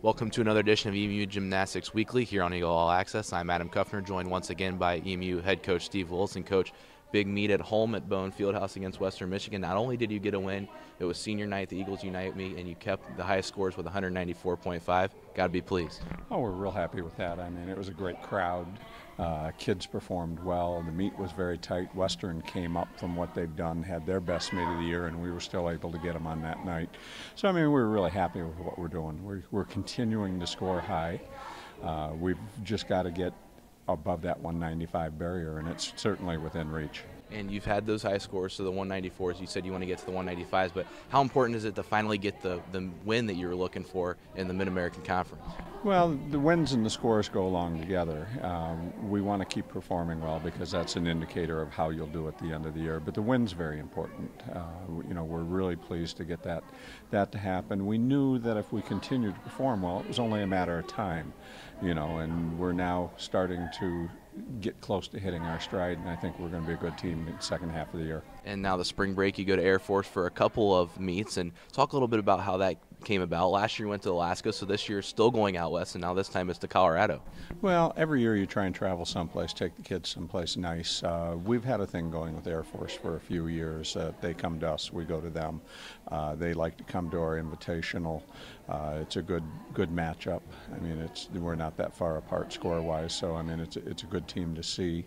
Welcome to another edition of EMU Gymnastics Weekly here on Eagle All Access. I'm Adam Kuffner, joined once again by EMU head coach Steve Wilce. And coach, big meet at home at Bowen Fieldhouse against Western Michigan. Not only did you get a win, it was senior night, the Eagles Unite meet, and you kept the highest scores with 194.5. Got to be pleased. Oh, we're real happy with that. I mean, it was a great crowd. Kids performed well. The meet was very tight. Western came up from what they've done, had their best meet of the year, and we were still able to get them on that night. So, I mean, we're really happy with what we're doing. We're continuing to score high. We've just got to get above that 195 barrier, and it's certainly within reach. And you've had those high scores, so the 194s, you said you want to get to the 195s, but how important is it to finally get the win that you were looking for in the Mid-American Conference? Well, the wins and the scores go along together. We want to keep performing well because that's an indicator of how you'll do at the end of the year. But the win's very important. We're really pleased to get that to happen. We knew that if we continued to perform well, it was only a matter of time, and we're now starting to get close to hitting our stride, and I think we're going to be a good team in the second half of the year. And now the spring break, you go to Air Force for a couple of meets, and talk a little bit about how that came about. Last year you went to Alaska, so this year still going out west, and now this time it's to Colorado. Well, every year you try and travel someplace, take the kids someplace nice. We've had a thing going with Air Force for a few years. They come to us, we go to them. They like to come to our invitational. It's a good matchup. I mean, we're not that far apart score-wise, so I mean it's a good team to see.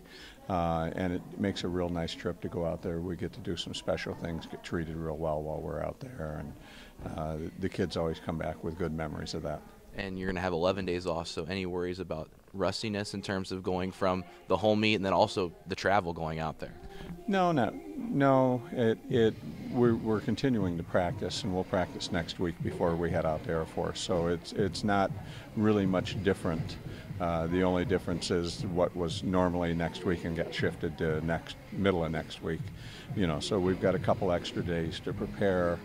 And it makes a real nice trip to go out there. We get to do some special things, get treated real well while we're out there, and the kids always come back with good memories of that. And you're going to have 11 days off, so any worries about rustiness in terms of going from the home meet and then also the travel going out there? No. We're continuing to practice, and we'll practice next week before we head out to Air Force. So it's not really much different. The only difference is what was normally next week and got shifted to middle of next week. So we've got a couple extra days to prepare,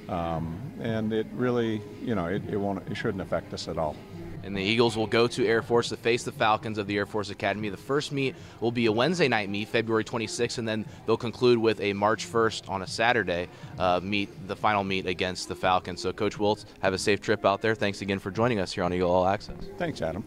and it really, it shouldn't affect us at all. And the Eagles will go to Air Force to face the Falcons of the Air Force Academy. The first meet will be a Wednesday night meet, February 26th, and then they'll conclude with a March 1st on a Saturday the final meet against the Falcons. So, Coach Wilce, have a safe trip out there. Thanks again for joining us here on Eagle All Access. Thanks, Adam.